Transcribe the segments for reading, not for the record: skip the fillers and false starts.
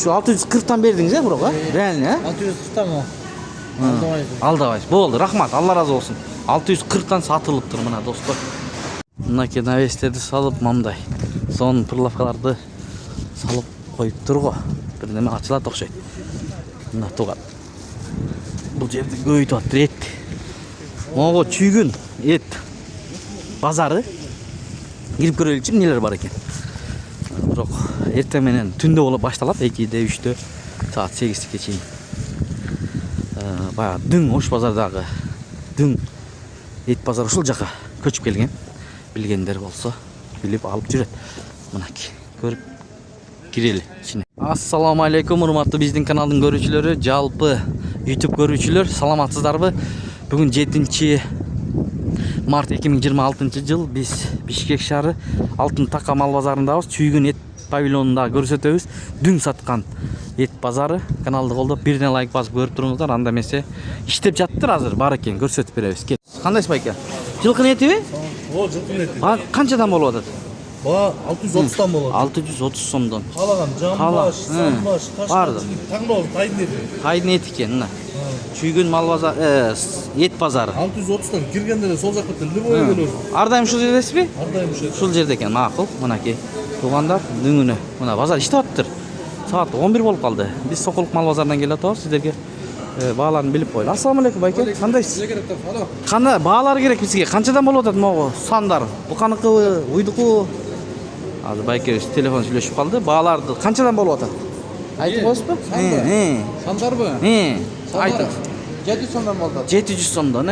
Şu 640'tan verdiniz ya buroga? Реально, ha? 640'tan mı? Aldabay. Bo'ldi, rahmat. Allah razı olsun. 640'tan satılıptır mına dostlar. Mınaki навестерди салып мамдай. Son pırlafkalardı salıp koyup turgo. Bir neme açılat okşayt. Mına tuğat. Bu жерде көйүтүп атыр эт. Могу чүйгүн эт базары. Кирип көрөлүчү нелер бар экен. Бирок эртең менен түндө болуп башталат 2-де 3-тө саат 8-ке чейин. Баягы Дүң Ош базардагы Дүң эт базары ушул жака көчүп келген. Билгендер болсо билип алып жүрөт. Мынакей көрүп кирели ичине. Ассаламу алейкум урматтуу биздин каналдын көрүүчүлөрү, жалпы YouTube көрүүчүлөр, саламатсыздарбы? Бүгүн 7 март 2026 жыл биз Бишкек шаары Алтын Така мал базарындабыз. Чүйгүн эт павильонунда көрсөтөбүз. Дүң саткан эт базары. Каналды колдоп бирден лайк басып көрүп туруңуздар. Анда эмесе иштеп жаттыр азыр бар экен, көрсөтүп беребиз. Кандайсыз байке? Жылкын этиби? Жылкын эти. Канчадан болуп атат? 630'dan болот. 630 сомдон. Калаган жамбаш, самбаш, барды. таңдоо тайдын эти. Тайдын эти экен, мына. Чүйгүн мал базары, эт базары. 630'dan киргенде сол жакка любой келет. Ар дайым ушул жердесизби? Ар дайым ушул. Ушул жерде экен, макул. Мынакей. Туугандар, дүңүнө. Мына базар иштеп атыптыр. Саат 11 болуп калды. Биз Сокулук мал базарынан келип атабыз. Сиздерге бааларын билип коелу. Ассаламу алейкум байке. Кандайсыз? Кандай баалар керек бизге? Канчадан болуп атат могу сандар? Буканыкыбы, уйдукубу? Азыр байке телефон сүйлөшүп калды. Бааларды канчадан болуп атат? Айтып коесузбу? Сандарбы? Айтыңыз. 700 сомдон болду. 700 сомдон,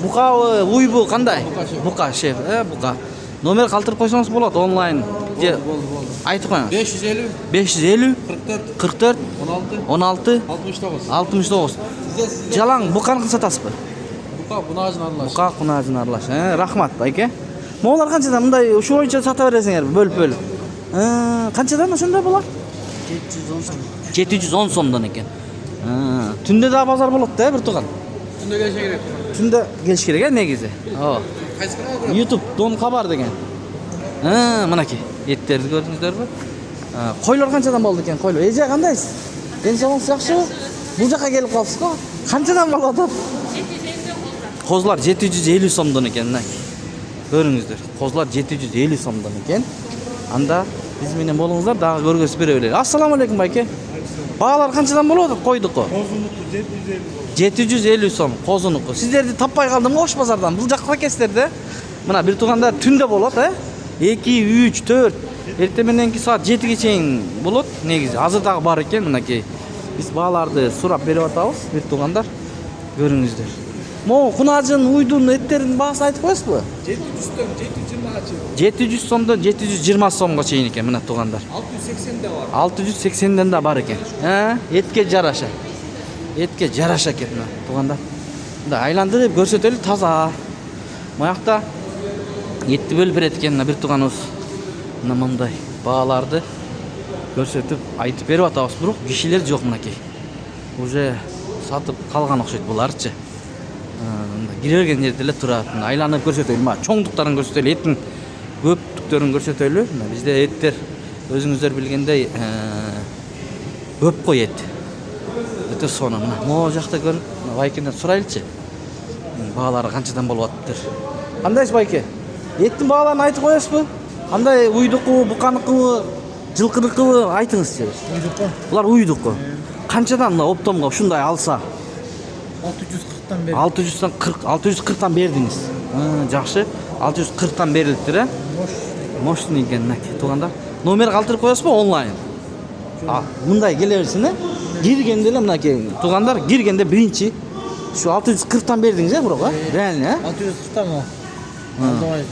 Букабы, уйбу кандай? Бука шеф, бука. Номер калтырып койсоңуз болот онлайн. Айтып коюңуз. 550 550 44 44 16 69. 69. Жалаң буканы сатасызбы? Бука кунажын аралаш. Бука кунажын аралаш. Рахмат байке. Моолар канчадан мындай ушу боюнча сата бересиңерби бөлүп? Канчадан ошондой болот? 710 сом. 710 сомдон экен. Түндө да базар болот да бир туган. Түндө келиш керек. Түндө келиш керек негизи. Кайсы канал? YouTube Дон Хабар деген. Мынакей эттерди көрдүңүздөрбү? Койлор канчадан болду экен? Койлор. Эже кандайсыз? Ден соолугуңуз жакшыбы? Бул жака келип калыпсызбы? Канчадан болуп атат? 750 козулар 750 сомдон экен, мынакей. Көрүңүздөр. Козулар 750 сомдон экен. Анда биз менен болуңуздар, дагы көргөзүп бере берели. Ассаламу алейкум байке. Баалар канчадан болуп атат койдуку? Козунуку 750. 750 сом козунуку. Сиздерди таппай калдым Ош базардан. Бул жакка кестерде. Мына бир тугандар түндө болот, 2, 3, 4. Эртең мененки саат 7ге чейин болот. Негизи азыр дагы бар экен, мынакей. Биз бааларды сурап берип атабыз, бир тугандар. Көрүңүздөр. Могу кунажын, уйдун, эттердин баасын айтып коесузбу? 700'дөн 720'га чейин. 700 сомдон 720 сомго чейин экен, мына тугандар. 680 да бар. 680ден да бар экен. Этке жараша. Этке жараша экен мына тугандар. Мында айландырып көрсөтөлү, таза. Моякта этти бөлүп берет экен бир туганыбыз. Мына мындай бааларды көрсөтүп айтып берип атабыз, бирок кишилер жок мынакей. Уже сатып калган окшойт буларчы. Мында кире берген жерде эле турат. Айланып көрсөтөлү, мына чоңдуктарын көрсөтөлү, эттин көптүктөрүн көрсөтөлү. Мына бизде эттер өзүңүздөр билгендей көп кой эт. Өтө сонун. Мына могу жакта көрүп, байкеден сурайлычы. Баалары канчадан болуп атыптыр? Кандайсыз байке? Еттин бааларын айтып коесузбу? Кандай уйдукубу, буканыкыбы, жылкыныкыбы айтыңызчы. Уйдуку. Булар уйдуку. Канчадан мына оптомго ушундай алса? 640'tan бери. 640'tan бердиңиз. Жакшы. 640'tan берилиптир, Мощный экен мынакей тугандар. Номер калтырып коесузбу онлайн? Мындай келе берсин, Киргенде эле мынакей тугандар, киргенде биринчи ушу 640'tan бердиңиз, буроко? Реально, 640'tan мı?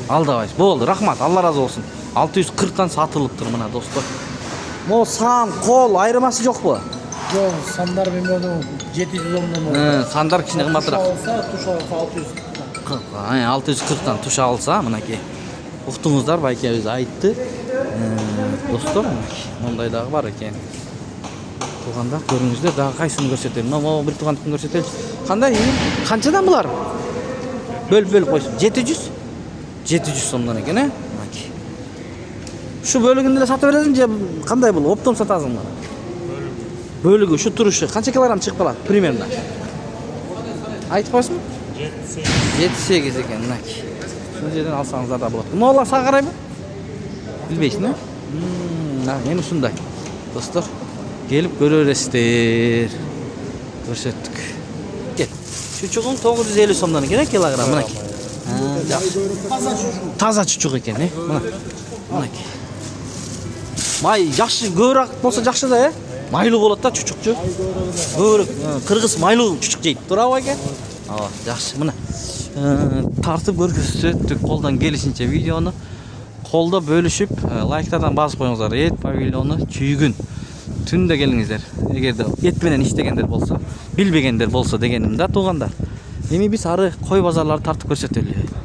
Алдабайсыз. Болду, рахмат. Allah разы болсун. 640'tan сатылыптыр мына достор. Могу сан, кол айырмасы жокпу? Жок, сандар мен болду 700 сомдон болду. Сандар кичине кымбатыраак. Туш алса 640. 640'tan туш алса, мынакей. Уктуңуздар, байкебиз айтты. Достор, мындай дагы бар экен. Туганда көрүңүздөр, дагы кайсыны көрсөтөлү? Могу бир тугандыкын көрсөтөлү. Кандай? Канчадан булар? Бөлүп койсун. 700? 700 сомдон экен, Мынакей. Şu bölgünde satı verelim, kандай bul? Optom satazın mı? бөлүгү ушу турушу канча килограмм чыгып калат примерно? Айтып коесуңбу? 7-8 экен, мынакей. Ушул жерден алсаңыздар да болот. Мына сага карайбы? Билбейсиң, э? Мен ушундай. Достор, келип көрө бересиздер. Көрсөттүк. Кел. Чучугуң 950 сомдон экен, килограмм, мынакей. Жакшы. Таза чучук экен, мына. Мынакей. Май жакшы, көбүрөөк болсо жакшы да, Майлуу болот да чучукчу. Көбүрөөк кыргыз майлуу чучук жейт, туурабы эке? Жакшы, мына. Тартып көрсөттүк колдон келишинче видеону. Колдо бөлүшүп, лайктардан басып коюңуздар. Эт павильону чүйгүн. Түндө келиңиздер. Эгерде эт менен иштегендер болсо, билбегендер болсо дегеним да туугандар. Эми биз ары кой базарларды тартып көрсөтөлү.